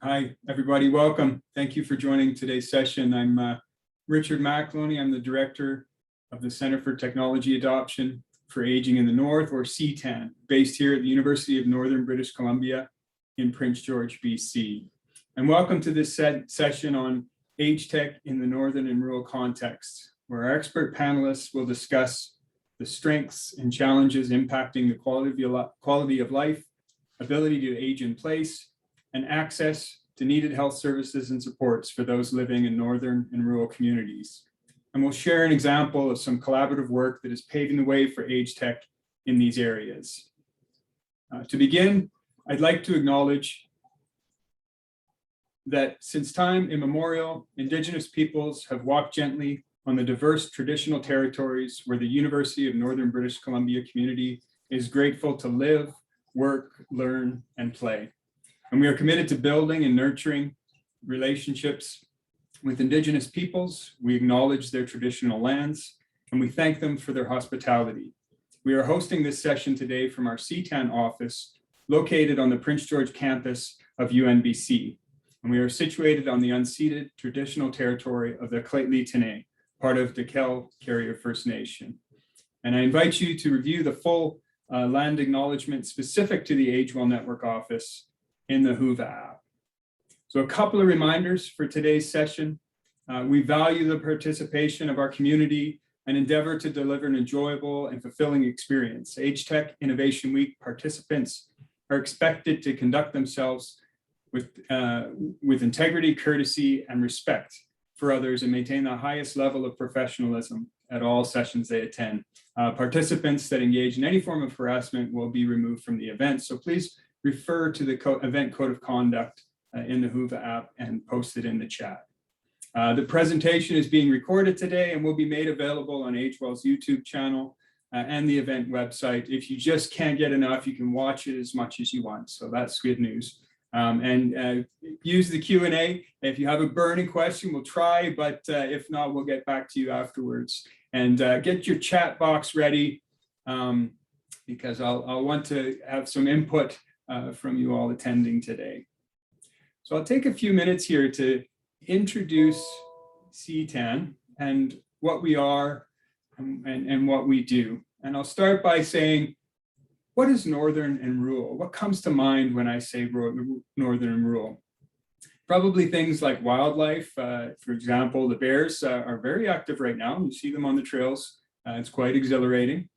Hi, everybody. Welcome. Thank you for joining today's session. I'm Richard McAloney. I'm the director of the Center for Technology Adoption for Aging in the North, or CTAAN, based here at the University of Northern British Columbia in Prince George, BC. And welcome to this session on AgeTech in the Northern and Rural Context, where our expert panelists will discuss the strengths and challenges impacting the quality of life, ability to age in place, and access to needed health services and supports for those living in northern and rural communities. And we'll share an example of some collaborative work that is paving the way for AgeTech in these areas. To begin, I'd like to acknowledge that since time immemorial, Indigenous peoples have walked gently on the diverse traditional territories where the University of Northern British Columbia community is grateful to live, work, learn, and play. And we are committed to building and nurturing relationships with Indigenous peoples. We acknowledge their traditional lands, and we thank them for their hospitality. We are hosting this session today from our CTAAN office, located on the Prince George campus of UNBC. And we are situated on the unceded traditional territory of the Lheidli, part of the Kel Carrier First Nation. And I invite you to review the full land acknowledgement specific to the AgeWell Network office in the Whova app. So a couple of reminders for today's session. We value the participation of our community and endeavor to deliver an enjoyable and fulfilling experience. AgeTech Innovation Week participants are expected to conduct themselves with integrity, courtesy, and respect for others and maintain the highest level of professionalism at all sessions they attend. Participants that engage in any form of harassment will be removed from the event. So please refer to the event code of conduct in the Whova app and post it in the chat. The presentation is being recorded today and will be made available on AgeWell's YouTube channel and the event website. If you just can't get enough, you can watch it as much as you want. So that's good news. Use the Q&A. If you have a burning question, we'll try, but if not, we'll get back to you afterwards. And get your chat box ready because I'll want to have some input from you all attending today. So I'll take a few minutes here to introduce CTAAN and what we are and what we do. And I'll start by saying, what is northern and rural? What comes to mind when I say northern and rural? Probably things like wildlife. For example, the bears are very active right now. You see them on the trails. It's quite exhilarating.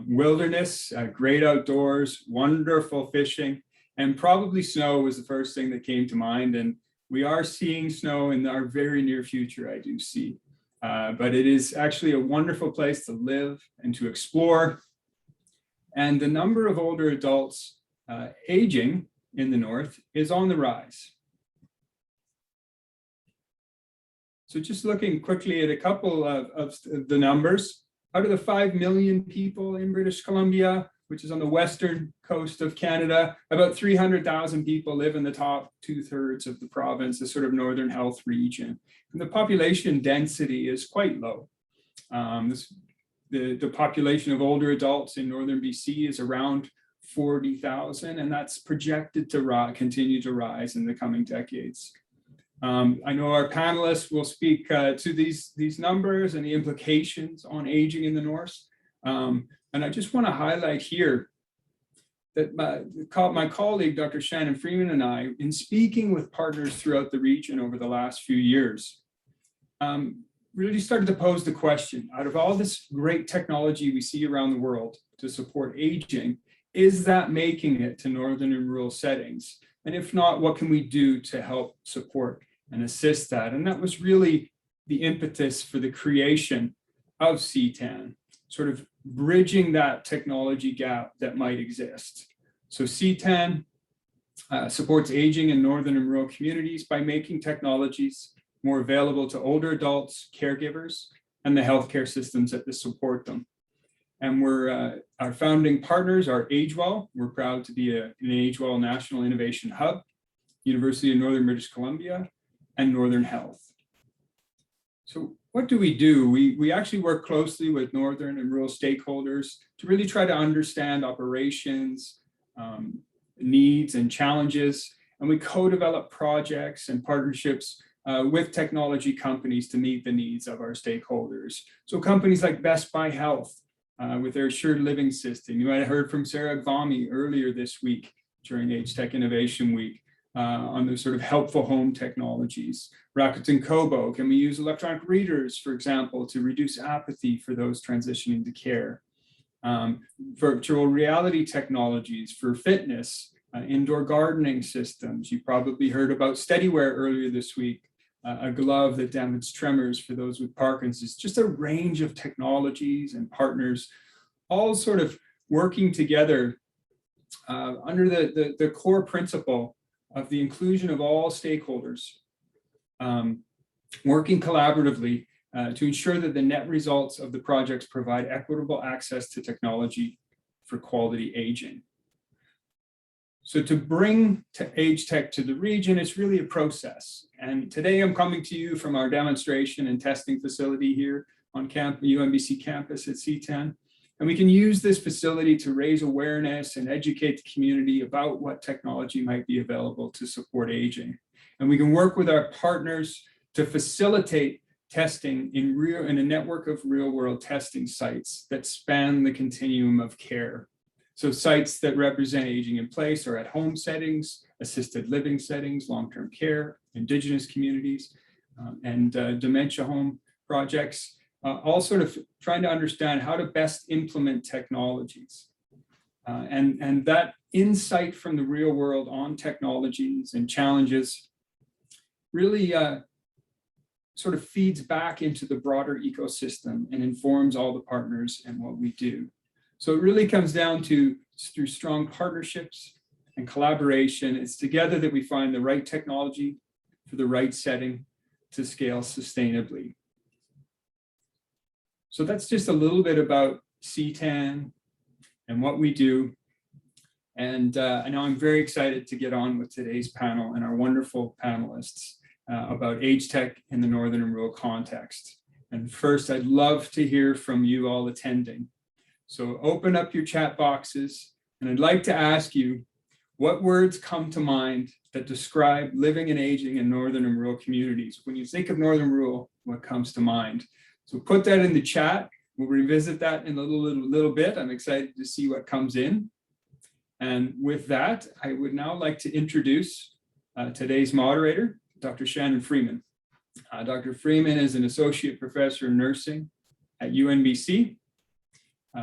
Wilderness, great outdoors, wonderful fishing, and probably snow was the first thing that came to mind. And we are seeing snow in our very near future, I do see. But it is actually a wonderful place to live and to explore. And the number of older adults aging in the north is on the rise. So just looking quickly at a couple of the numbers. Out of the 5 million people in British Columbia, which is on the western coast of Canada, about 300,000 people live in the top 2/3 of the province, the sort of northern health region. And the population density is quite low. The population of older adults in northern BC is around 40,000, and that's projected to continue to rise in the coming decades. I know our panelists will speak to these numbers and the implications on aging in the north. And I just want to highlight here that my colleague, Dr. Shannon Freeman, and I, in speaking with partners throughout the region over the last few years, really started to pose the question, out of all this great technology we see around the world to support aging, is that making it to northern and rural settings? And if not, what can we do to help support and assist that? And that was really the impetus for the creation of CTAAN, sort of bridging that technology gap that might exist. So CTAAN supports aging in northern and rural communities by making technologies more available to older adults, caregivers, and the healthcare systems that support them. And our founding partners are AgeWell. We're proud to be an AgeWell National Innovation Hub, University of Northern British Columbia, and Northern Health. So what do? We actually work closely with northern and rural stakeholders to really try to understand operations, needs and challenges, and we co-develop projects and partnerships with technology companies to meet the needs of our stakeholders. So companies like Best Buy Health with their assured living system. You might have heard from Sarah Gvami earlier this week during AgeTech Innovation Week on the sort of helpful home technologies. Rakuten Kobo, can we use electronic readers, for example, to reduce apathy for those transitioning to care? Virtual reality technologies for fitness, indoor gardening systems. You probably heard about SteadyWear earlier this week, a glove that damens tremors for those with Parkinson's. Just a range of technologies and partners all sort of working together under the core principle of the inclusion of all stakeholders, working collaboratively to ensure that the net results of the projects provide equitable access to technology for quality aging. So to bring AgeTech to the region, it's really a process. And today I'm coming to you from our demonstration and testing facility here on UNBC campus at CTAAN. And we can use this facility to raise awareness and educate the community about what technology might be available to support aging. And we can work with our partners to facilitate testing in a network of real-world testing sites that span the continuum of care. So sites that represent aging in place or at-home settings, assisted living settings, long-term care, Indigenous communities, and dementia home projects, all sort of trying to understand how to best implement technologies. And that insight from the real world on technologies and challenges really sort of feeds back into the broader ecosystem and informs all the partners and what we do. So it really comes down to, through strong partnerships and collaboration, it's together that we find the right technology for the right setting to scale sustainably. So that's just a little bit about CTAAN and what we do. And now I'm very excited to get on with today's panel and our wonderful panelists about AgeTech in the Northern and rural context. And first, I'd love to hear from you all attending. So open up your chat boxes, and I'd like to ask you, what words come to mind that describe living and aging in Northern and rural communities? When you think of Northern and rural, what comes to mind? So put that in the chat. We'll revisit that in a little bit. I'm excited to see what comes in. And with that, I would now like to introduce today's moderator, Dr. Shannon Freeman. Dr. Freeman is an associate professor in nursing at UNBC.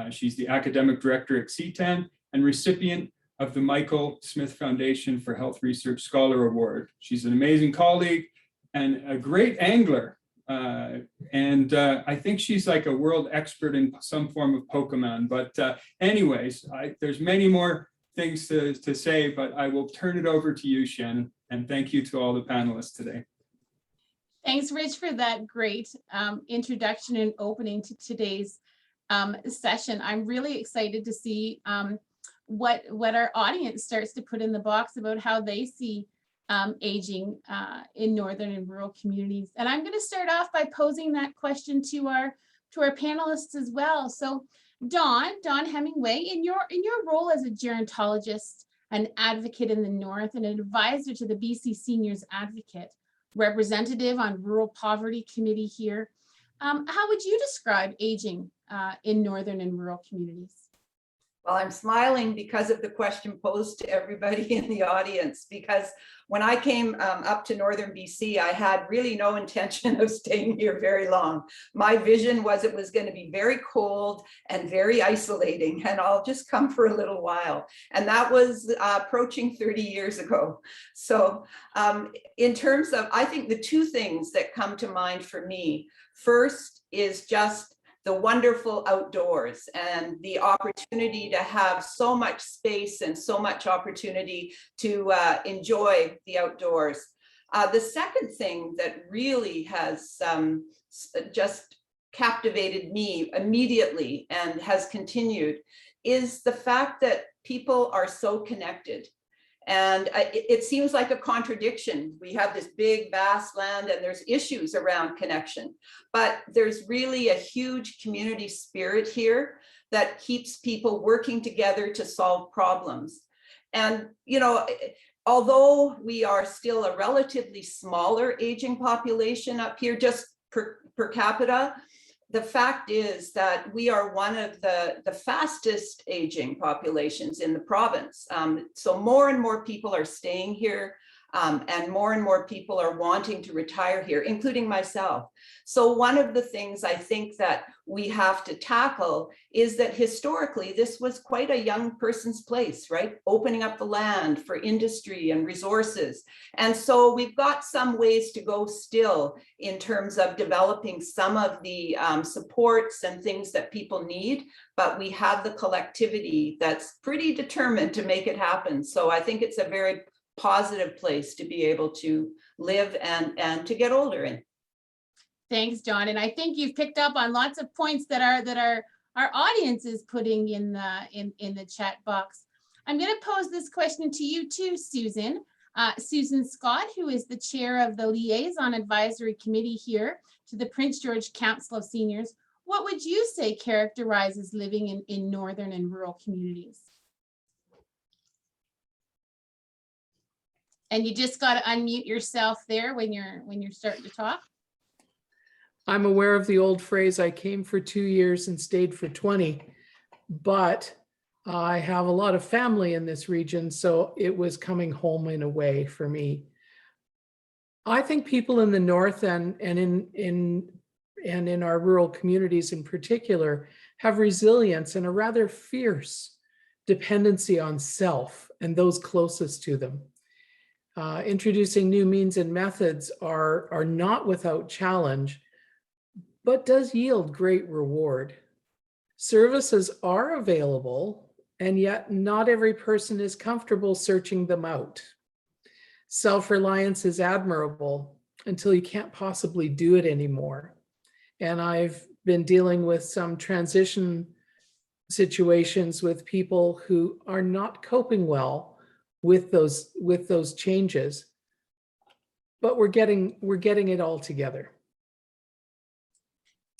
She's the academic director at CTAAN and recipient of the Michael Smith Foundation for Health Research Scholar Award. She's an amazing colleague and a great angler. I think she's like a world expert in some form of Pokemon. But anyways, there's many more things to say, but I will turn it over to you, Shannon. And thank you to all the panelists today. Thanks, Rich, for that great introduction and opening to today's session. I'm really excited to see what our audience starts to put in the box about how they see aging in Northern and rural communities. And I'm going to start off by posing that question to our panelists as well. So Dawn Hemingway, in your role as a gerontologist, an advocate in the North, and an advisor to the BC Seniors Advocate, representative on Rural Poverty Committee here, how would you describe aging in Northern and rural communities? Well, I'm smiling because of the question posed to everybody in the audience, because when I came up to Northern BC, I had really no intention of staying here very long. My vision was it was going to be very cold and very isolating, and I'll just come for a little while. And that was approaching 30 years ago. So in terms of, I think the two things that come to mind for me, first is just the wonderful outdoors and the opportunity to have so much space and so much opportunity to enjoy the outdoors. The second thing that really has just captivated me immediately and has continued is the fact that people are so connected. And it seems like a contradiction. We have this big, vast land and there's issues around connection, but there's really a huge community spirit here that keeps people working together to solve problems. And, you know, although we are still a relatively smaller aging population up here, just per capita, the fact is that we are one of the fastest aging populations in the province. So more and more people are staying here, and more people are wanting to retire here, including myself. So one of the things I think that we have to tackle is that historically, this was quite a young person's place, right? Opening up the land for industry and resources. And so we've got some ways to go still in terms of developing some of the supports and things that people need, but we have the collectivity that's pretty determined to make it happen. So I think it's a very positive place to be able to live and to get older in. Thanks, John. And I think you've picked up on lots of points that our audience is putting in the chat box. I'm going to pose this question to you too, Susan. Susan Scott, who is the chair of the Liaison Advisory Committee here to the Prince George Council of Seniors. What would you say characterizes living in northern and rural communities? And you just got to unmute yourself there when you're starting to talk. I'm aware of the old phrase, I came for 2 years and stayed for 20, but I have a lot of family in this region, so it was coming home in a way for me. I think people in the north and in our rural communities in particular have resilience and a rather fierce dependency on self and those closest to them. Introducing new means and methods are not without challenge, but does yield great reward. Services are available, and yet not every person is comfortable searching them out. Self-reliance is admirable until you can't possibly do it anymore. And I've been dealing with some transition situations with people who are not coping well with those changes, but we're getting it all together.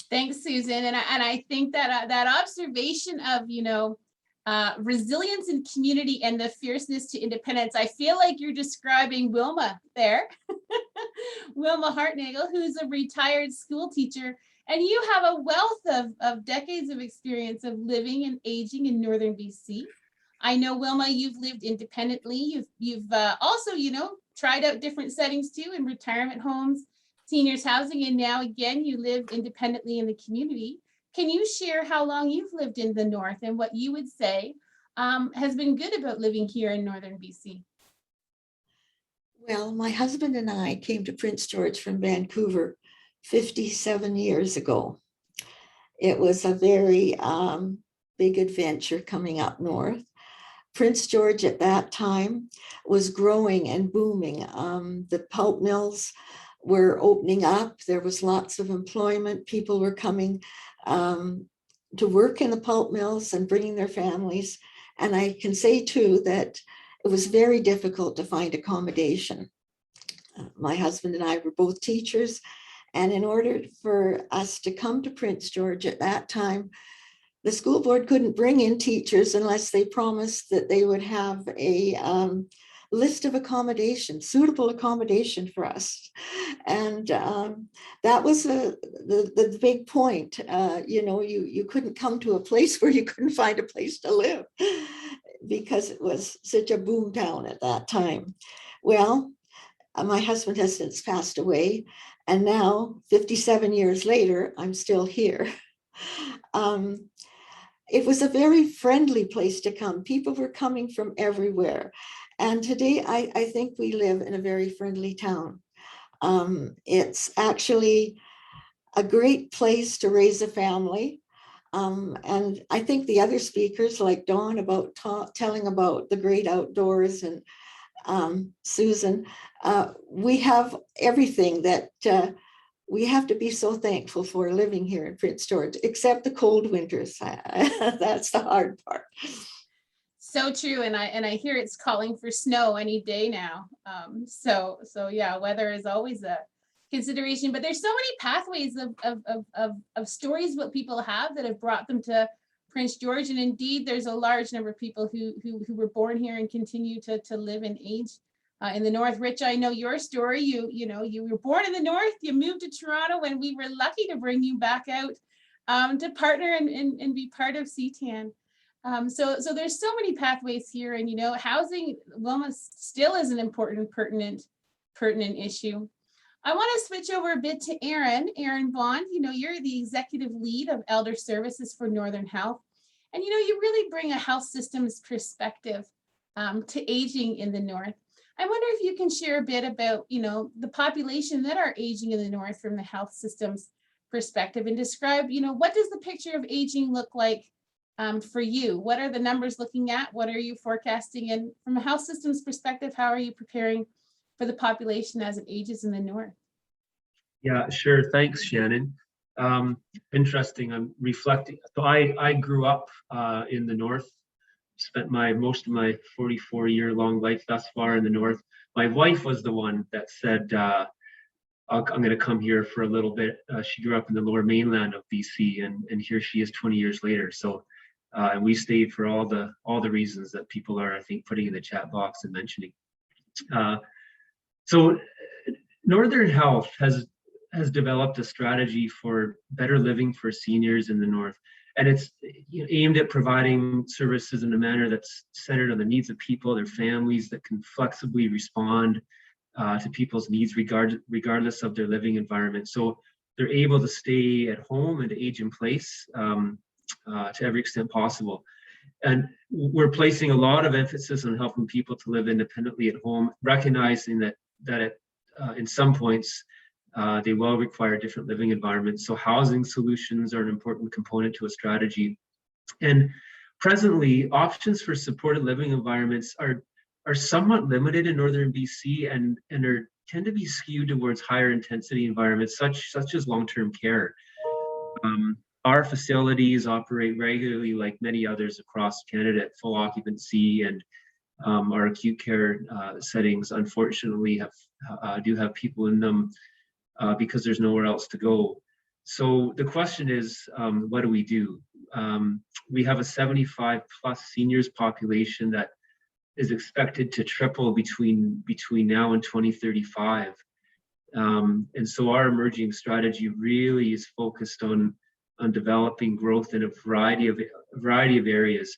Thanks, Susan. And I think that that observation of, resilience in community and the fierceness to independence, I feel like you're describing Wilma there, Wilma Hartnagel, who's a retired school teacher, and you have a wealth of decades of experience of living and aging in northern BC. I know, Wilma, you've lived independently. You've also, tried out different settings too in retirement homes, seniors housing, and now again, you live independently in the community. Can you share how long you've lived in the north and what you would say has been good about living here in northern BC? Well, my husband and I came to Prince George from Vancouver 57 years ago. It was a very big adventure coming up north. Prince George at that time was growing and booming. The pulp mills were opening up. There was lots of employment. People were coming to work in the pulp mills and bringing their families. And I can say too that it was very difficult to find accommodation. My husband and I were both teachers. And in order for us to come to Prince George at that time, the school board couldn't bring in teachers unless they promised that they would have a list of accommodation, suitable accommodation for us. And that was the big point. You couldn't come to a place where you couldn't find a place to live because it was such a boom town at that time. Well, my husband has since passed away, and now 57 years later, I'm still here. It was a very friendly place to come. People were coming from everywhere. And today, I think we live in a very friendly town. It's actually a great place to raise a family. And I think the other speakers like Dawn about telling about the great outdoors, and Susan, we have everything that we have to be so thankful for living here in Prince George, except the cold winters. That's the hard part. So true, and I hear it's calling for snow any day now. So yeah, weather is always a consideration. But there's so many pathways of stories what people have that have brought them to Prince George, and indeed, there's a large number of people who were born here and continue to live and age in the North. Rich, I know your story. You were born in the North, you moved to Toronto, and we were lucky to bring you back out to partner and be part of CTAAN. So there's so many pathways here, and housing wellness still is an important, pertinent issue. I want to switch over a bit to Erin Bond. You're the executive lead of Elder Services for Northern Health, and you really bring a health systems perspective to aging in the North. I wonder if you can share a bit about the population that are aging in the North from the health systems perspective, and describe what does the picture of aging look like for you? What are the numbers looking at? What are you forecasting? And from a health systems perspective, how are you preparing for the population as it ages in the North? Yeah, sure. Thanks, Shannon. Interesting. I'm reflecting. So I grew up in the North, spent most of my 44-year-long life thus far in the North. My wife was the one that said, I'm going to come here for a little bit. She grew up in the lower mainland of BC, and here she is 20 years later. So, and we stayed for all the reasons that people are, I think, putting in the chat box and mentioning. So Northern Health has developed a strategy for better living for seniors in the North. And it's aimed at providing services in a manner that's centered on the needs of people, their families, that can flexibly respond to people's needs regardless of their living environment. So they're able to stay at home and to age in place to every extent possible. And we're placing a lot of emphasis on helping people to live independently at home, recognizing that in some points, they will require different living environments. So housing solutions are an important component to a strategy. And presently, options for supported living environments are somewhat limited in Northern BC and tend to be skewed towards higher intensity environments, such as long-term care. Our facilities operate regularly, like many others across Canada, at full occupancy, and our acute care settings, unfortunately, do have people in them because there's nowhere else to go. So the question is, what do we do? We have a 75 plus seniors population that is expected to triple between now and 2035. And so our emerging strategy really is focused on developing growth in a variety of areas.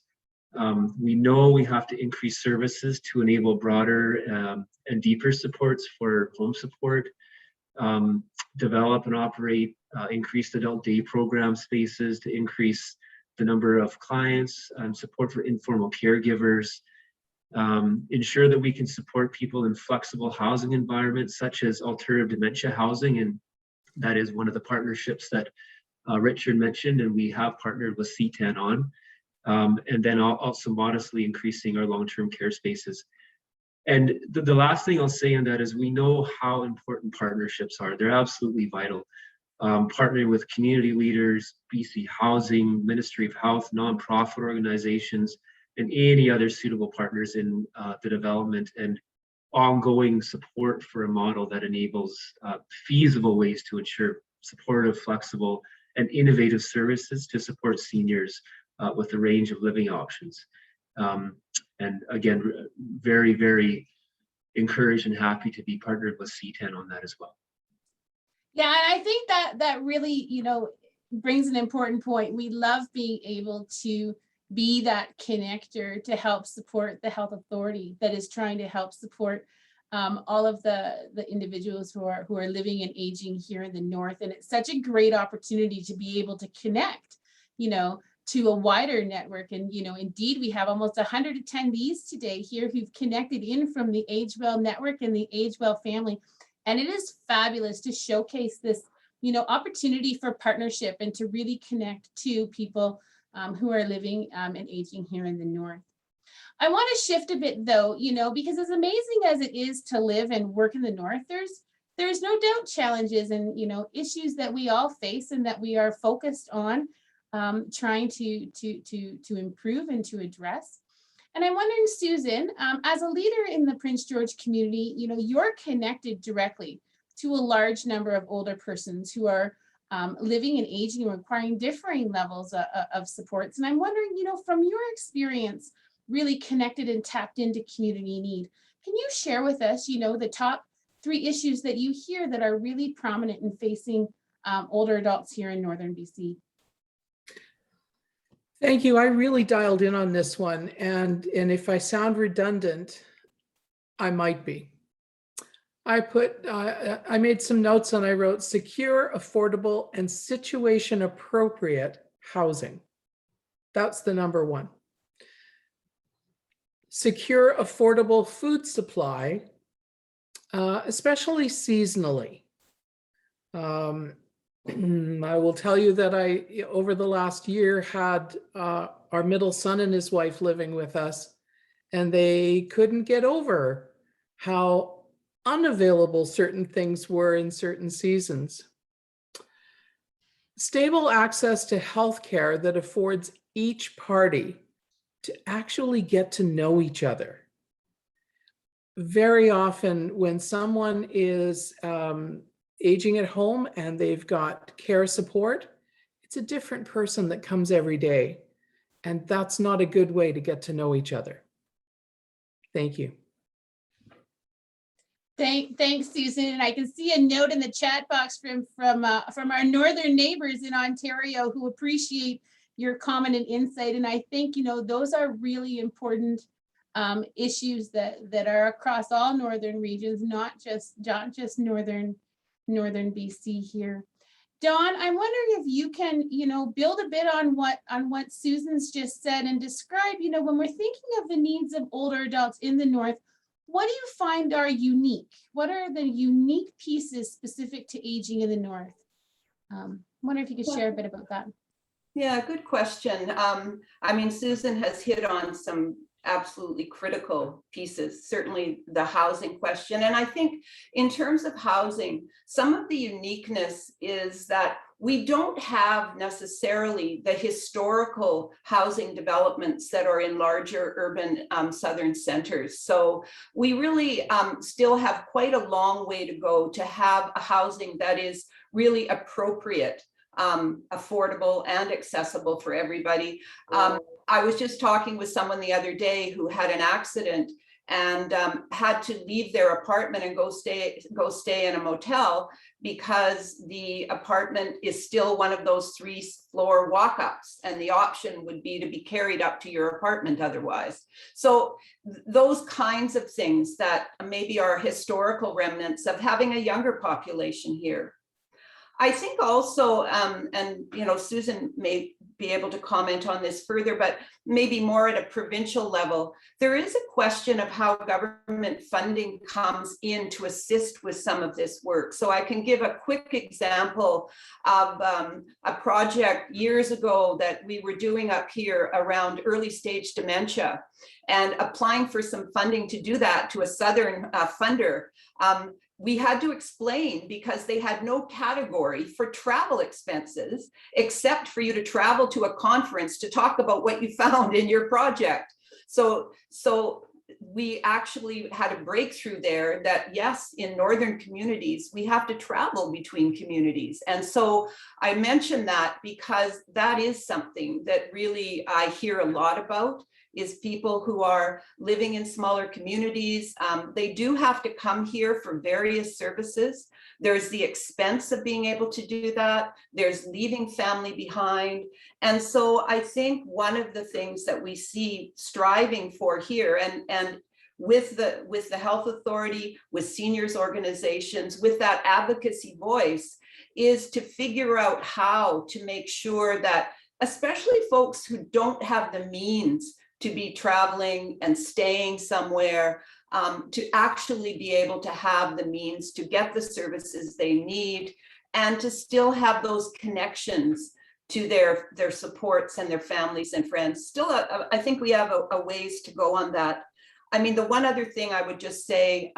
We know we have to increase services to enable broader and deeper supports for home support, develop and operate increased adult day program spaces to increase the number of clients, support for informal caregivers, ensure that we can support people in flexible housing environments such as alternative dementia housing, and that is one of the partnerships that Richard mentioned, and we have partnered with CTAAN on, and then also modestly increasing our long-term care spaces. And the last thing I'll say on that is we know how important partnerships are. They're absolutely vital. Partnering with community leaders, BC Housing, Ministry of Health, nonprofit organizations, and any other suitable partners in the development and ongoing support for a model that enables feasible ways to ensure supportive, flexible, and innovative services to support seniors with a range of living options. And again, very, very encouraged and happy to be partnered with CTAAN on that as well. Yeah, and I think that really, brings an important point. We love being able to be that connector to help support the health authority that is trying to help support all of the individuals who are living and aging here in the North. And it's such a great opportunity to be able to connect, to a wider network. And, indeed, we have almost 100 attendees today here who've connected in from the AgeWell network and the AgeWell family. And it is fabulous to showcase this, opportunity for partnership and to really connect to people who are living and aging here in the North. I want to shift a bit though, because as amazing as it is to live and work in the North, there's no doubt challenges and, issues that we all face and that we are focused on trying to improve and to address. And I'm wondering, Susan, as a leader in the Prince George community, you're connected directly to a large number of older persons who are living and aging and requiring differing levels of supports. And I'm wondering, from your experience, really connected and tapped into community need, Can you share with us, the top 3 issues that you hear that are really prominent in facing older adults here in Northern BC? Thank you. I really dialed in on this one. And if I sound redundant, I might be. I made some notes and I wrote secure, affordable, and situation appropriate housing. That's the number 1. Secure, affordable food supply, especially seasonally. I will tell you that I, over the last year, had our middle son and his wife living with us, and they couldn't get over how unavailable certain things were in certain seasons. Stable access to healthcare that affords each party to actually get to know each other. Very often when someone is aging at home and they've got care support, it's a different person that comes every day. And that's not a good way to get to know each other. Thank you. Thanks, Susan. And I can see a note in the chat box from our northern neighbors in Ontario who appreciate your comment and insight. And I think, those are really important issues that are across all northern regions, not just northern BC here. Dawn, I'm wondering if you can, build a bit on what Susan's just said and describe, when we're thinking of the needs of older adults in the North, what do you find are unique? What are the unique pieces specific to aging in the North? I wonder if you could share a bit about that. Yeah, good question. Susan has hit on some absolutely critical pieces, certainly the housing question. And I think in terms of housing, some of the uniqueness is that we don't have necessarily the historical housing developments that are in larger urban southern centers. So we really still have quite a long way to go to have a housing that is really appropriate, affordable and accessible for everybody. I was just talking with someone the other day who had an accident and had to leave their apartment and go stay in a motel because the apartment is still one of those 3-floor walk-ups, and the option would be to be carried up to your apartment otherwise. So those kinds of things that maybe are historical remnants of having a younger population here. I think also, and Susan may be able to comment on this further, but maybe more at a provincial level, there is a question of how government funding comes in to assist with some of this work. So I can give a quick example of a project years ago that we were doing up here around early stage dementia, and applying for some funding to do that to a southern funder. We had to explain because they had no category for travel expenses except for you to travel to a conference to talk about what you found in your project. So we actually had a breakthrough there that yes, in northern communities, we have to travel between communities. And so I mention that because that is something that really I hear a lot about, is people who are living in smaller communities. They do have to come here for various services. There's the expense of being able to do that. There's leaving family behind. And so I think one of the things that we see striving for here, and with the health authority, with seniors organizations, with that advocacy voice, is to figure out how to make sure that, especially folks who don't have the means to be traveling and staying somewhere, to actually be able to have the means to get the services they need and to still have those connections to their supports and their families and friends. Still, I think we have a ways to go on that. I mean, the one other thing I would just say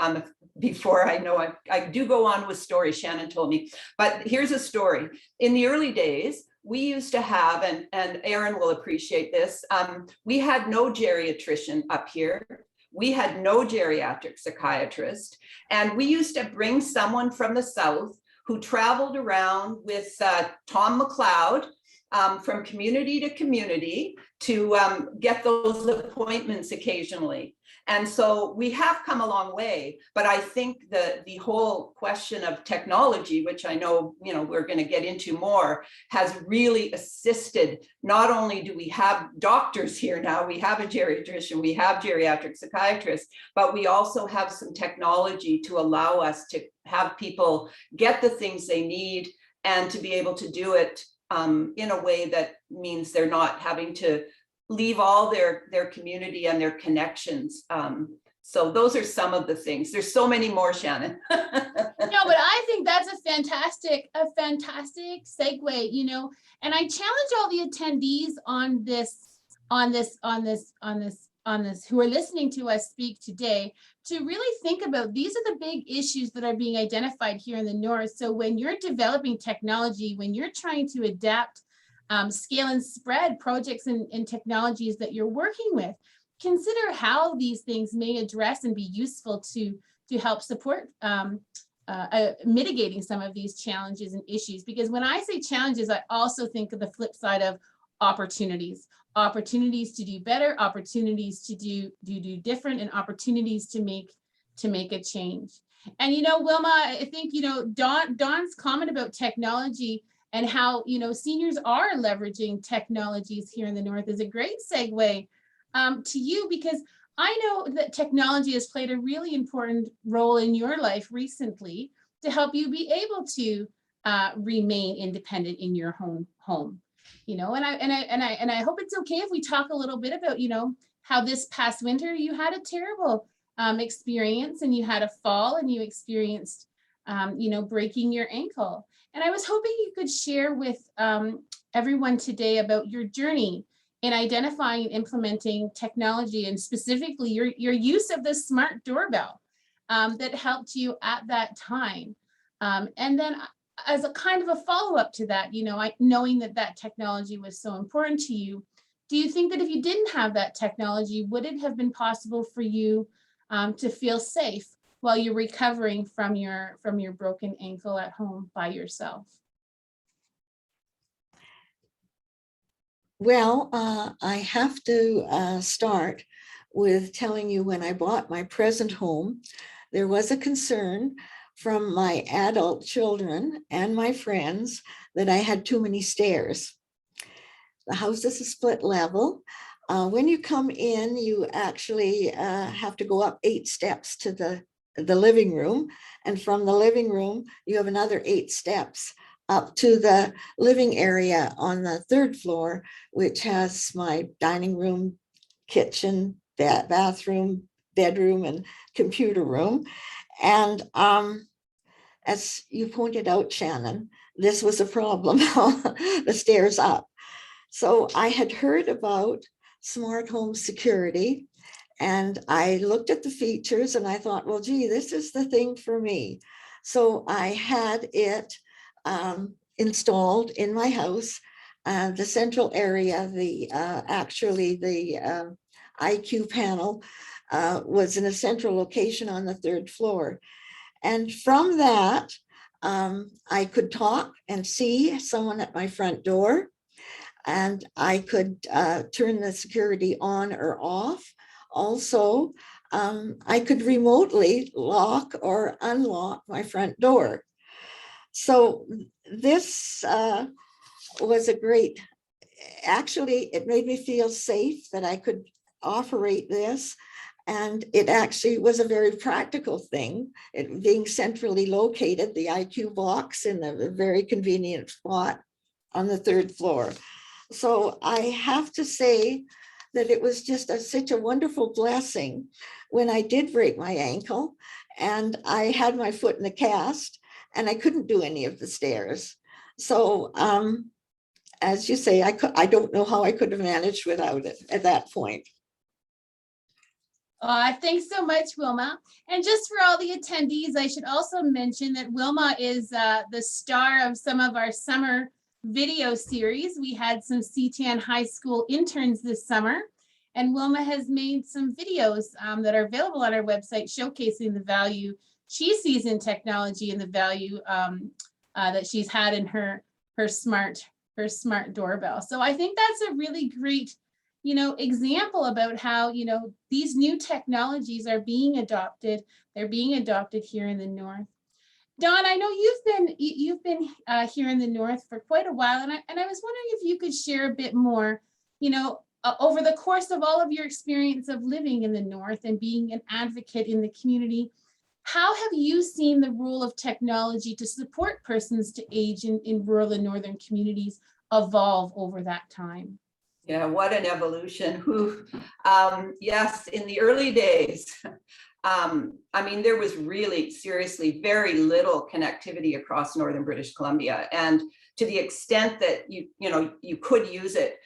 before I know I do go on with stories Shannon told me, but here's a story. In the early days, we used to have, and Aaron will appreciate this, we had no geriatrician up here. We had no geriatric psychiatrist. And we used to bring someone from the South who traveled around with Tom McLeod from community to community to get those appointments occasionally. And so we have come a long way, but I think the whole question of technology, which I know, we're going to get into more, has really assisted. Not only do we have doctors here now, we have a geriatrician, we have geriatric psychiatrists, but we also have some technology to allow us to have people get the things they need and to be able to do it in a way that means they're not having to leave all their community and their connections. So those are some of the things. There's so many more, Shannon. No, but I think that's a fantastic segue, and I challenge all the attendees on this who are listening to us speak today to really think about, these are the big issues that are being identified here in the North. So when you're developing technology, when you're trying to adapt, scale and spread projects and technologies that you're working with, consider how these things may address and be useful to help support mitigating some of these challenges and issues. Because when I say challenges, I also think of the flip side of opportunities to do better, opportunities to do different, and opportunities to make a change. And Wilma, I think Dawn's comment about technology and how seniors are leveraging technologies here in the North is a great segue to you, because I know that technology has played a really important role in your life recently to help you be able to remain independent in your home. And I hope it's okay if we talk a little bit about how this past winter you had a terrible experience, and you had a fall, and you experienced breaking your ankle. And I was hoping you could share with everyone today about your journey in identifying and implementing technology, and specifically your use of the smart doorbell that helped you at that time. And then as a kind of a follow-up to that, knowing that technology was so important to you, do you think that if you didn't have that technology, would it have been possible for you to feel safe while you're recovering from your broken ankle at home by yourself? Well, I have to start with telling you, when I bought my present home, there was a concern from my adult children and my friends that I had too many stairs. The house is a split level. When you come in, you actually have to go up 8 steps to the living room. And from the living room, you have another 8 steps up to the living area on the 3rd floor, which has my dining room, kitchen, bathroom, bedroom, and computer room. And as you pointed out, Shannon, this was a problem, the stairs up. So I had heard about smart home security, and I looked at the features and I thought, well, gee, this is the thing for me. So I had it installed in my house. The central area, the IQ panel was in a central location on the 3rd floor. And from that, I could talk and see someone at my front door, and I could turn the security on or off. Also, I could remotely lock or unlock my front door. So this was a great, actually, it made me feel safe that I could operate this. And it actually was a very practical thing, it being centrally located, the IQ box in a very convenient spot on the 3rd floor. So I have to say that it was just such a wonderful blessing when I did break my ankle and I had my foot in the cast and I couldn't do any of the stairs. So as you say, I don't know how I could have managed without it at that point. Thanks so much, Wilma. And just for all the attendees, I should also mention that Wilma is the star of some of our summer video series. We had some CTAAN high school interns this summer, and Wilma has made some videos that are available on our website showcasing the value she sees in technology and the value that she's had in her smart doorbell. So I think that's a really great example about how, these new technologies are being adopted. They're being adopted here in the North. Dawn, I know you've been here in the North for quite a while, and I was wondering if you could share a bit more, over the course of all of your experience of living in the North and being an advocate in the community, how have you seen the role of technology to support persons to age in rural and northern communities evolve over that time? Yeah, what an evolution. Yes, in the early days, I mean, there was really seriously very little connectivity across northern British Columbia. And to the extent that you could use it,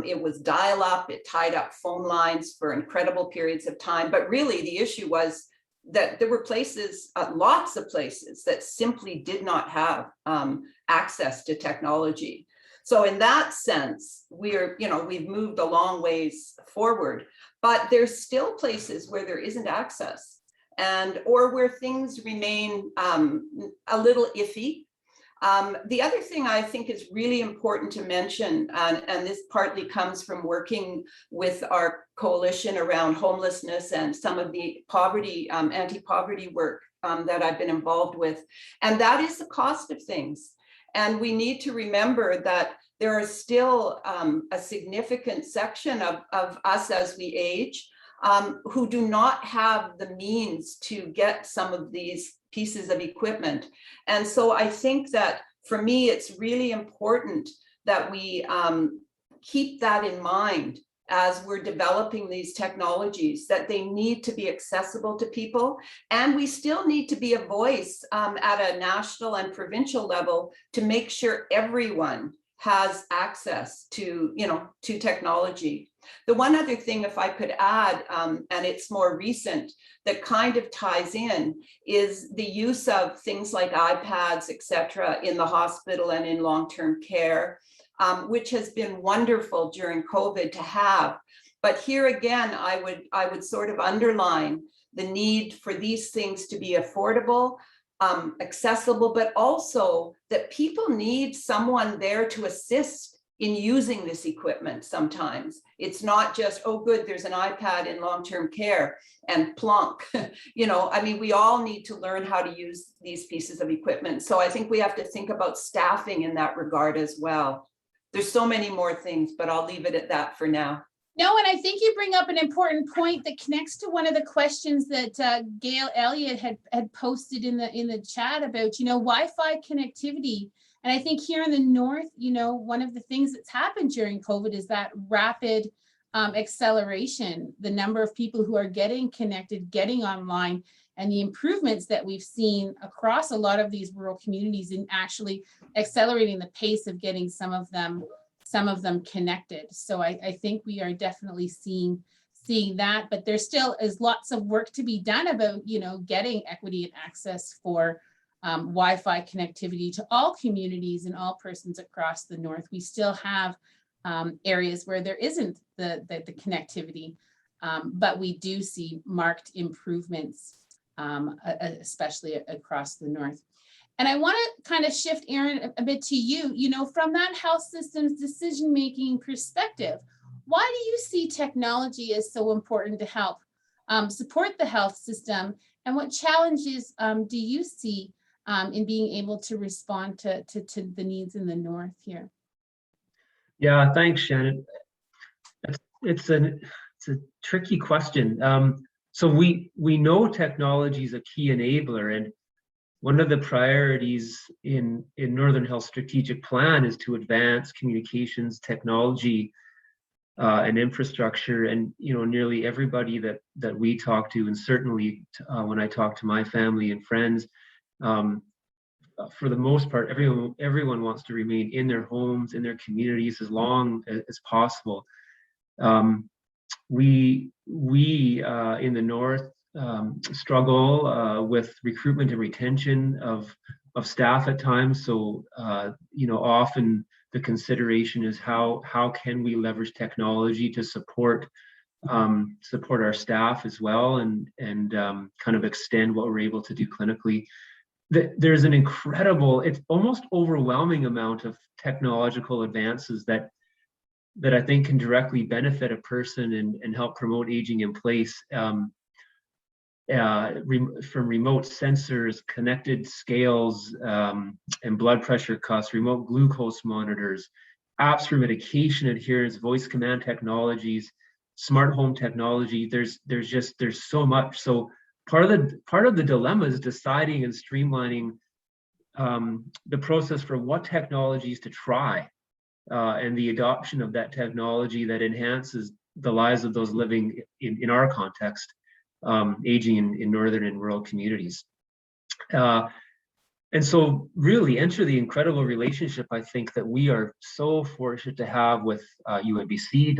it was dial-up, it tied up phone lines for incredible periods of time. But really the issue was that there were places, lots of places, that simply did not have access to technology. So in that sense, we've moved a long ways forward, but there's still places where there isn't access, or where things remain a little iffy. The other thing I think is really important to mention, and this partly comes from working with our coalition around homelessness and some of the poverty, anti-poverty work that I've been involved with, and that is the cost of things. And we need to remember that there are still a significant section of us as we age who do not have the means to get some of these pieces of equipment. And so I think that for me, it's really important that we keep that in mind as we're developing these technologies, that they need to be accessible to people. And we still need to be a voice at a national and provincial level to make sure everyone has access to, to technology. The one other thing, if I could add, and it's more recent, that kind of ties in, is the use of things like iPads, et cetera, in the hospital and in long-term care, which has been wonderful during COVID to have. But here again, I would sort of underline the need for these things to be affordable, accessible, but also that people need someone there to assist in using this equipment. Sometimes it's not just, oh good, there's an iPad in long-term care and plonk. I mean, we all need to learn how to use these pieces of equipment. So I think we have to think about staffing in that regard as well. There's so many more things, but I'll leave it at that for now. No, and I think you bring up an important point that connects to one of the questions that Gail Elliott had posted in the chat about, Wi-Fi connectivity. And I think here in the North, one of the things that's happened during COVID is that rapid acceleration, the number of people who are getting connected, getting online, and the improvements that we've seen across a lot of these rural communities in actually accelerating the pace of getting some of them connected. So I think we are definitely seeing that, but there still is lots of work to be done about, getting equity and access for Wi-Fi connectivity to all communities and all persons across the North. We still have areas where there isn't the connectivity, but we do see marked improvements, especially across the North. And I want to kind of shift, Aaron, a bit to you, from that health system's decision-making perspective, why do you see technology as so important to help support the health system? And what challenges do you see in being able to respond to the needs in the North here? Yeah, thanks, Shannon. It's a tricky question. So we know technology is a key enabler, and one of the priorities in Northern Health Strategic Plan is to advance communications technology and infrastructure. And nearly everybody that we talk to, and certainly when I talk to my family and friends, for the most part, everyone wants to remain in their homes, in their communities as long as possible. We in the North struggle with recruitment and retention of staff at times. So often the consideration is how can we leverage technology to support our staff as well, and kind of extend what we're able to do clinically. There's an incredible, it's almost overwhelming amount of technological advances that that I think can directly benefit a person and help promote aging in place. From remote sensors, connected scales, and blood pressure cuffs, remote glucose monitors, apps for medication adherence, voice command technologies, smart home technology. There's so much. So part of the dilemma is deciding and streamlining the process for what technologies to try, and the adoption of that technology that enhances the lives of those living in our context, aging in northern and rural communities. And so really enter the incredible relationship I think that we are so fortunate to have with UNBC,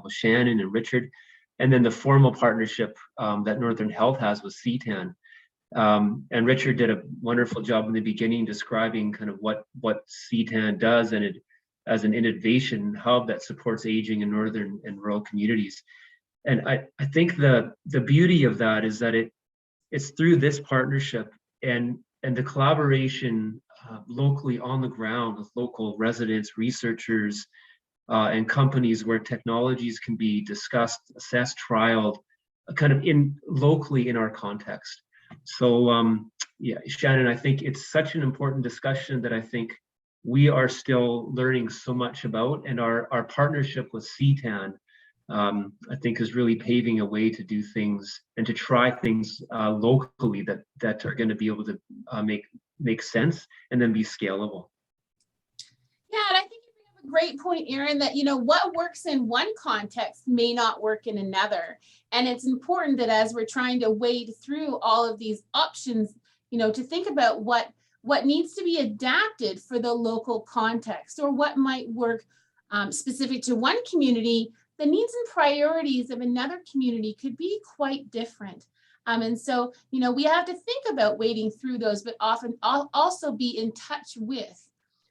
with Shannon and Richard, and then the formal partnership that Northern Health has with CTAAN. And Richard did a wonderful job in the beginning describing kind of what CTAAN does, and it as an innovation hub that supports aging in northern and rural communities. And I think the beauty of that is that it's through this partnership and the collaboration locally on the ground with local residents, researchers, and companies where technologies can be discussed, assessed, trialed, kind of locally in our context. So yeah, Shannon, I think it's such an important discussion that I think we are still learning so much about, and our partnership with CTAAN, I think, is really paving a way to do things and to try things locally that are going to be able to make sense and then be scalable. Yeah, and I think you bring up a great point, Erin, that what works in one context may not work in another, and it's important that as we're trying to wade through all of these options, to think about what needs to be adapted for the local context, or what might work specific to one community. The needs and priorities of another community could be quite different. And so, we have to think about wading through those, but often also be in touch with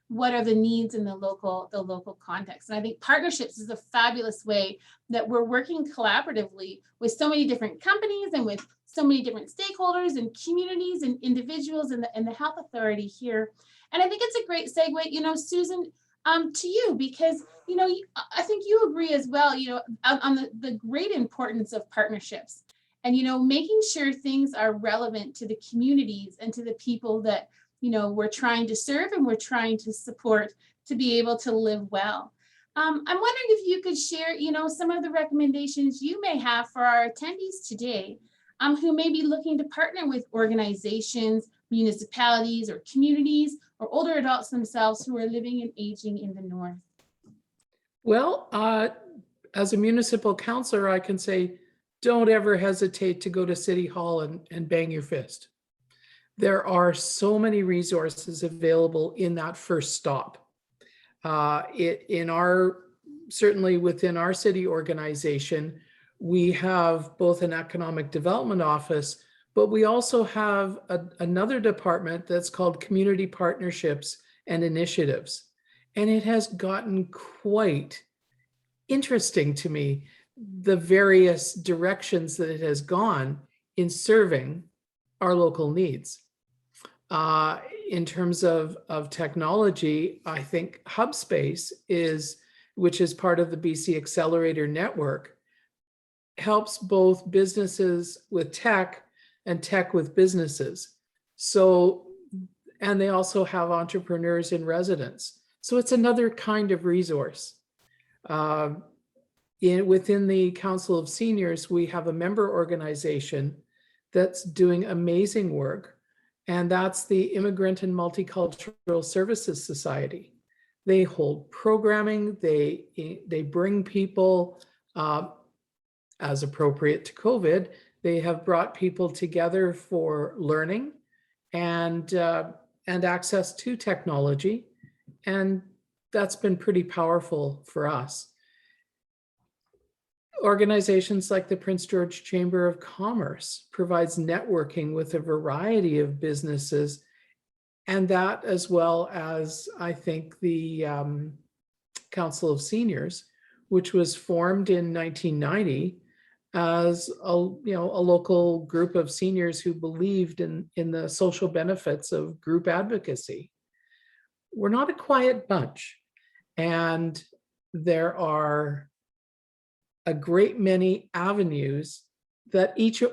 what are the needs in the local context. And I think partnerships is a fabulous way that we're working collaboratively with so many different companies and with so many different stakeholders and communities and individuals and the health authority here. And I think it's a great segue, Susan, to you, because, I think you agree as well, on the great importance of partnerships and, making sure things are relevant to the communities and to the people that, we're trying to serve and we're trying to support to be able to live well. I'm wondering if you could share, some of the recommendations you may have for our attendees today, who may be looking to partner with organizations, municipalities, or communities, or older adults themselves who are living and aging in the North. Well, as a municipal councillor, I can say, don't ever hesitate to go to City Hall and bang your fist. There are so many resources available in that first stop. Certainly within our city organization, we have both an economic development office, but we also have another department that's called Community Partnerships and Initiatives. And it has gotten quite interesting to me, the various directions that it has gone in serving our local needs. In terms of technology, I think HubSpace which is part of the BC Accelerator Network, helps both businesses with tech and tech with businesses. So, and they also have entrepreneurs in residence. So it's another kind of resource. Within the Council of Seniors, we have a member organization that's doing amazing work, and that's the Immigrant and Multicultural Services Society. They hold programming, they bring people, as appropriate to COVID, they have brought people together for learning and access to technology, and that's been pretty powerful for us. Organizations like the Prince George Chamber of Commerce provides networking with a variety of businesses, and that, as well as, I think, the Council of Seniors, which was formed in 1990 as a local group of seniors who believed in the social benefits of group advocacy. We're not a quiet bunch, and there are a great many avenues that each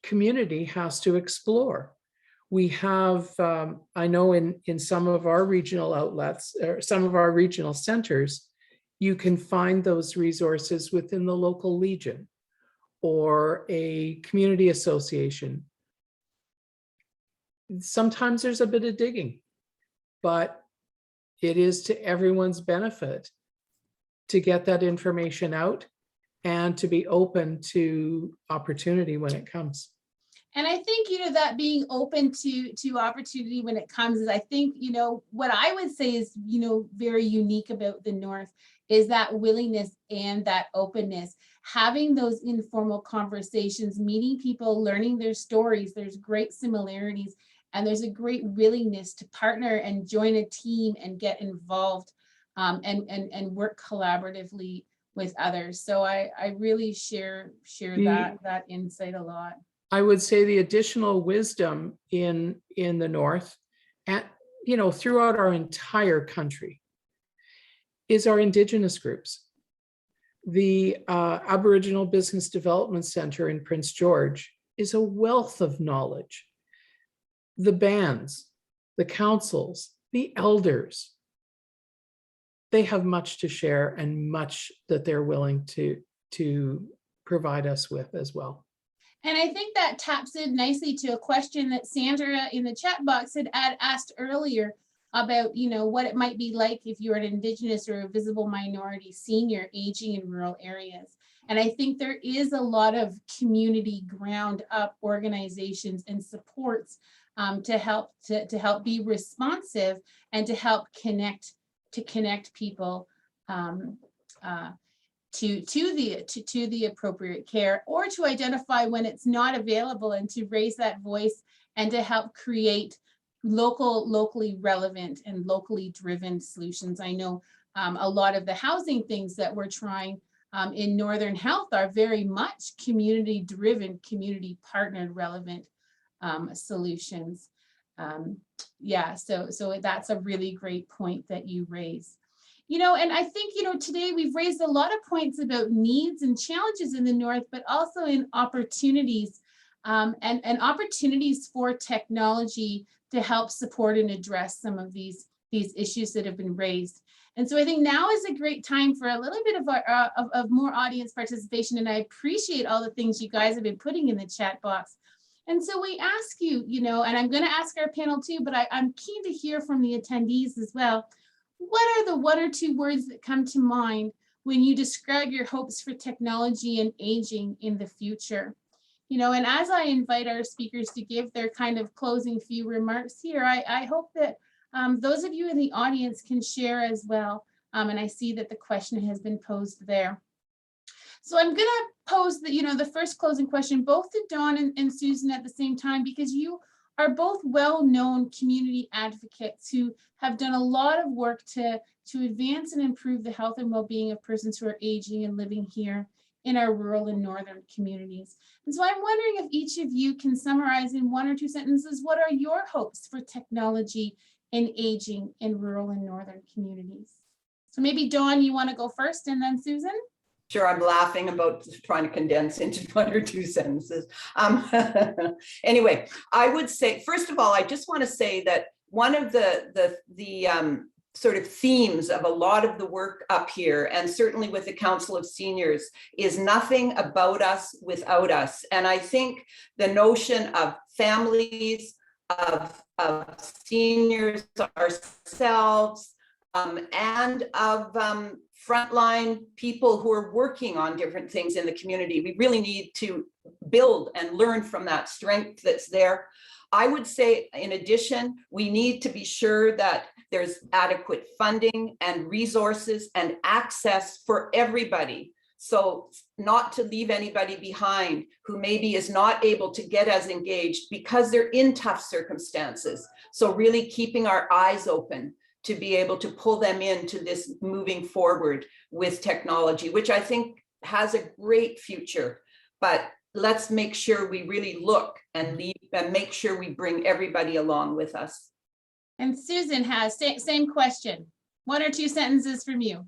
community has to explore. We have, I know in some of our regional outlets, or some of our regional centers, you can find those resources within the local legion or a community association. Sometimes there's a bit of digging, but it is to everyone's benefit to get that information out and to be open to opportunity when it comes. And I think, that being open to opportunity when it comes is, I think, what I would say is, very unique about the North is that willingness and that openness, having those informal conversations, meeting people, learning their stories. There's great similarities, and there's a great willingness to partner and join a team and get involved, and work collaboratively with others. So I really share that insight a lot. I would say the additional wisdom in the North, and throughout our entire country, is our Indigenous groups. The Aboriginal Business Development Center in Prince George is a wealth of knowledge. The bands, the councils, the elders, they have much to share and much that they're willing to provide us with as well. And I think that taps in nicely to a question that Sandra in the chat box had asked earlier about, what it might be like if you're an Indigenous or a visible minority senior aging in rural areas. And I think there is a lot of community ground up organizations and supports to help be responsive and to help connect people to the appropriate care, or to identify when it's not available and to raise that voice and to help create locally relevant and locally driven solutions. I know a lot of the housing things that we're trying in Northern Health are very much community driven, community partnered relevant solutions. So that's a really great point that you raise. And I think, today we've raised a lot of points about needs and challenges in the North, but also in opportunities and opportunities for technology to help support and address some of these issues that have been raised. And so I think now is a great time for a little bit of more audience participation. And I appreciate all the things you guys have been putting in the chat box. And so we ask you, and I'm going to ask our panel too, but I'm keen to hear from the attendees as well. What are the one or two words that come to mind when you describe your hopes for technology and aging in the future? And as I invite our speakers to give their kind of closing few remarks here, I hope that those of you in the audience can share as well. And I see that the question has been posed there. So I'm going to pose the first closing question, both to Dawn and Susan at the same time, because you are both well-known community advocates who have done a lot of work to advance and improve the health and well-being of persons who are aging and living here in our rural and northern communities. And so I'm wondering if each of you can summarize in one or two sentences, what are your hopes for technology and aging in rural and northern communities? So maybe Dawn, you want to go first, and then Susan? Sure, I'm laughing about trying to condense into one or two sentences. Anyway, I would say, first of all, I just want to say that one of the sort of themes of a lot of the work up here, and certainly with the Council of Seniors, is nothing about us without us. And I think the notion of families, of seniors ourselves, and of frontline people who are working on different things in the community, we really need to build and learn from that strength that's there. I would say, in addition, we need to be sure that there's adequate funding and resources and access for everybody. So not to leave anybody behind who maybe is not able to get as engaged because they're in tough circumstances. So really keeping our eyes open to be able to pull them into this moving forward with technology, which I think has a great future. But let's make sure we really look and lead and make sure we bring everybody along with us. And Susan has same question. One or two sentences from you.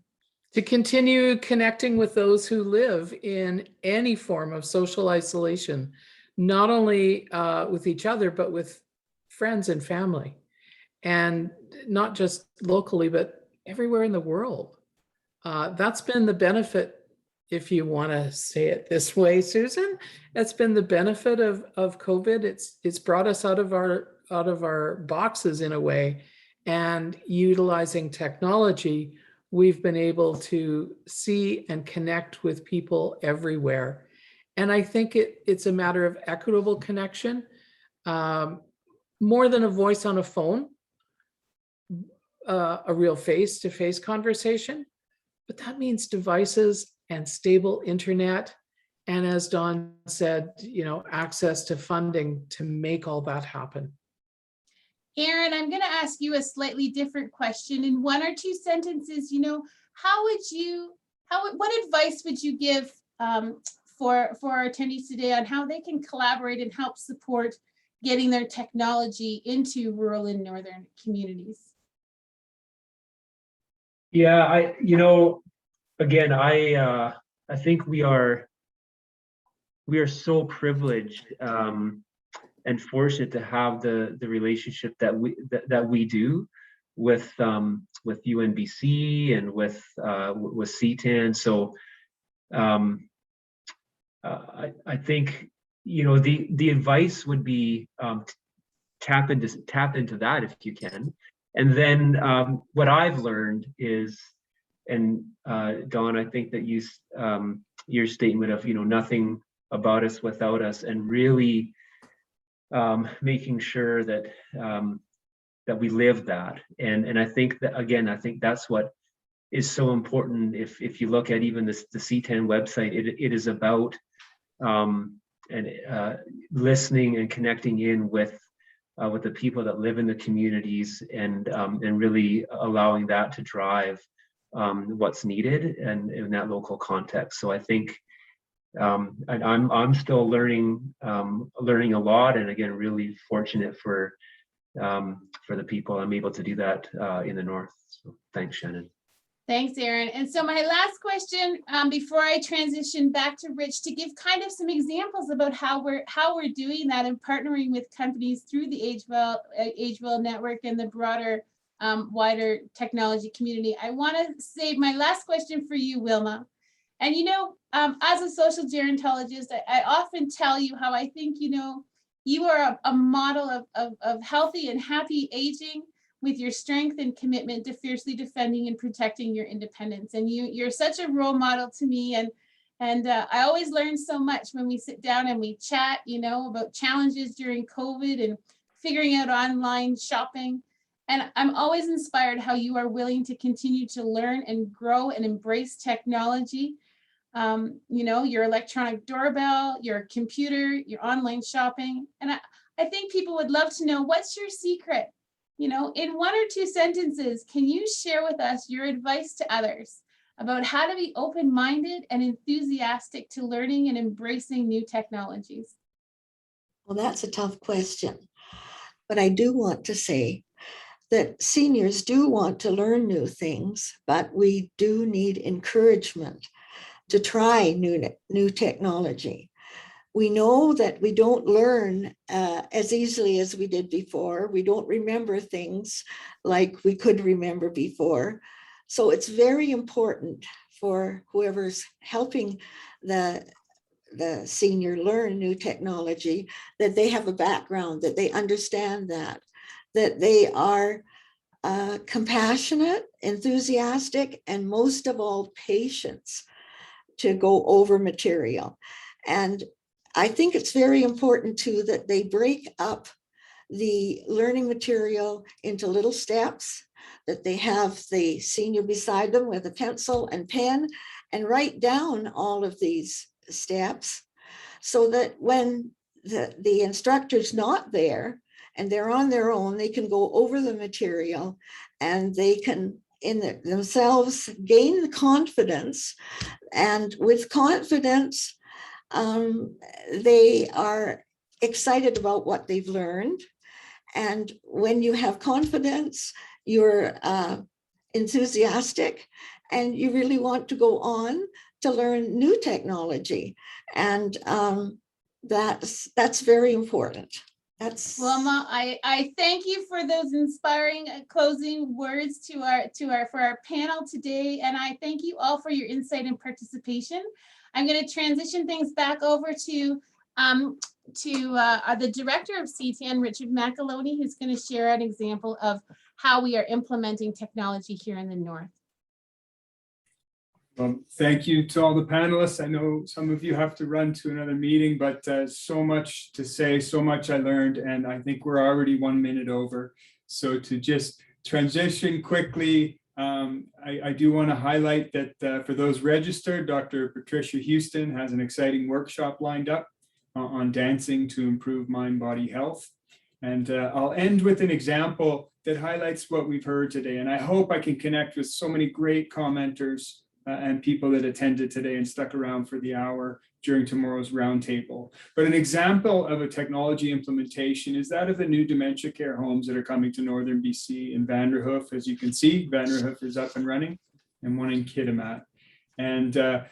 To continue connecting with those who live in any form of social isolation, not only with each other, but with friends and family, and not just locally, but everywhere in the world. That's been the benefit, if you want to say it this way, Susan. That's been the benefit of COVID. It's brought us out of our boxes in a way, and utilizing technology, we've been able to see and connect with people everywhere. And I think it's a matter of equitable connection, more than a voice on a phone, a real face-to-face conversation. But that means devices and stable internet. And as Dawn said, access to funding to make all that happen. Aaron, I'm going to ask you a slightly different question. In one or two sentences, what advice would you give for our attendees today on how they can collaborate and help support getting their technology into rural and northern communities? Yeah, again, I think we are so privileged and fortunate to have the relationship that we do with UNBC and with CTAAN. So I think the advice would be tap into that if you can. And then what I've learned is, and Dawn, I think that your statement of nothing about us without us, and really making sure that we live that. And I think that, again, I think that's what is so important. If you look at even the CTAAN website, it is about listening and connecting in with the people that live in the communities, and really allowing that to drive what's needed and in that local context. So I think I'm still learning a lot, and again, really fortunate for the people I'm able to do that in the north. So thanks, Shannon. Thanks, Aaron. And so my last question, before I transition back to Rich, to give kind of some examples about how we're doing that and partnering with companies through the AgeWell network and the broader, wider technology community. I want to say my last question for you, Wilma. And as a social gerontologist, I often tell you how I think you are a model of healthy and happy aging, with your strength and commitment to fiercely defending and protecting your independence. And you're such a role model to me. And I always learn so much when we sit down and we chat, about challenges during COVID and figuring out online shopping. And I'm always inspired how you are willing to continue to learn and grow and embrace technology. Your electronic doorbell, your computer, your online shopping. And I think people would love to know, what's your secret? In one or two sentences, can you share with us your advice to others about how to be open-minded and enthusiastic to learning and embracing new technologies? Well, that's a tough question, but I do want to say that seniors do want to learn new things, but we do need encouragement to try new technology. We know that we don't learn as easily as we did before. We don't remember things like we could remember before. So it's very important for whoever's helping the senior learn new technology that they have a background, that they understand that they are compassionate, enthusiastic, and most of all, patience to go over material. And I think it's very important too that they break up the learning material into little steps, that they have the senior beside them with a pencil and pen and write down all of these steps, so that when the instructor's not there and they're on their own, they can go over the material and they can themselves gain the confidence. And with confidence, they are excited about what they've learned. And when you have confidence, you're enthusiastic and you really want to go on to learn new technology. And that's very important. Well, Ma, I thank you for those inspiring closing words for our panel today, and I thank you all for your insight and participation. I'm going to transition things back over to the director of CTAAN, Richard McAloney, who's going to share an example of how we are implementing technology here in the North. Thank you to all the panelists. I know some of you have to run to another meeting, but so much to say, so much I learned, and I think we're already 1 minute over. So to just transition quickly, I do want to highlight that for those registered, Dr. Patricia Houston has an exciting workshop lined up on dancing to improve mind-body health. And I'll end with an example that highlights what we've heard today. And I hope I can connect with so many great commenters and people that attended today and stuck around for the hour during tomorrow's roundtable. But an example of a technology implementation is that of the new dementia care homes that are coming to Northern BC in Vanderhoof. As you can see, Vanderhoof is up and running, and one in Kitimat. And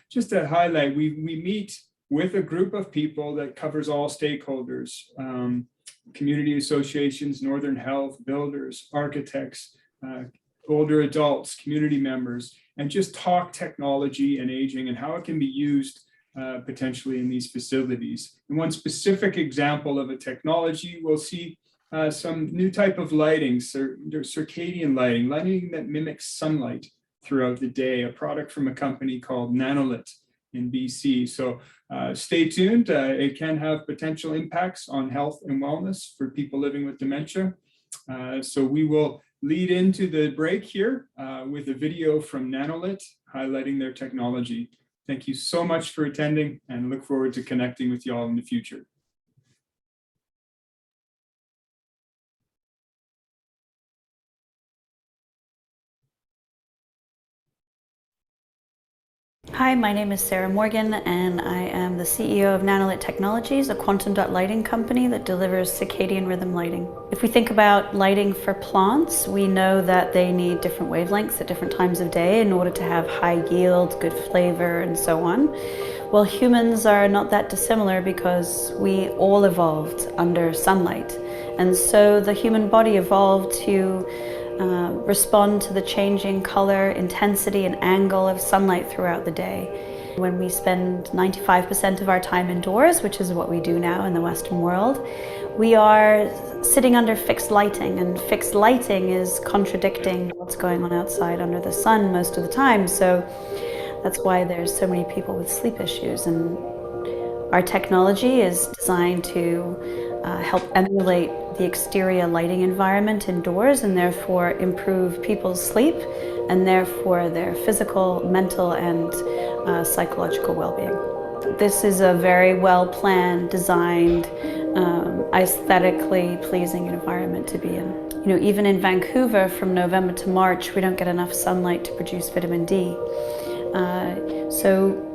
just to highlight, we meet with a group of people that covers all stakeholders, community associations, Northern Health, builders, architects, older adults, community members, and just talk technology and aging and how it can be used potentially in these facilities. And one specific example of a technology, we'll see some new type of lighting, circadian lighting that mimics sunlight throughout the day, a product from a company called Nanolit in BC. So stay tuned. It can have potential impacts on health and wellness for people living with dementia. So we will lead into the break here with a video from Nanolit highlighting their technology. Thank you so much for attending and look forward to connecting with you all in the future. Hi, my name is Sarah Morgan and I am the CEO of Nanolit Technologies, a quantum dot lighting company that delivers circadian rhythm lighting. If we think about lighting for plants, we know that they need different wavelengths at different times of day in order to have high yield, good flavor, and so on. Well, humans are not that dissimilar because we all evolved under sunlight. And so the human body evolved to respond to the changing color, intensity, and angle of sunlight throughout the day. When we spend 95% of our time indoors, which is what we do now in the Western world, we are sitting under fixed lighting, and fixed lighting is contradicting what's going on outside under the sun most of the time. So that's why there's so many people with sleep issues. And our technology is designed to help emulate the exterior lighting environment indoors and therefore improve people's sleep and therefore their physical, mental, and psychological well-being. This is a very well-planned, designed, aesthetically pleasing environment to be in. You know, even in Vancouver, from November to March, we don't get enough sunlight to produce vitamin D. So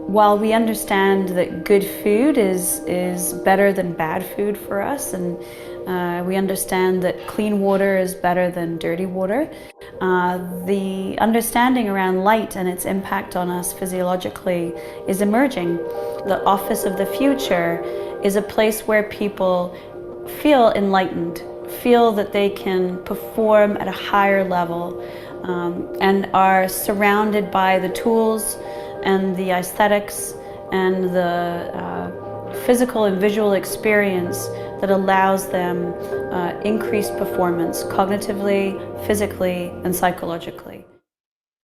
while we understand that good food is better than bad food for us, and we understand that clean water is better than dirty water, the understanding around light and its impact on us physiologically is emerging. The office of the future is a place where people feel enlightened, feel that they can perform at a higher level, and are surrounded by the tools and the aesthetics and the physical and visual experience that allows them increased performance cognitively, physically, and psychologically.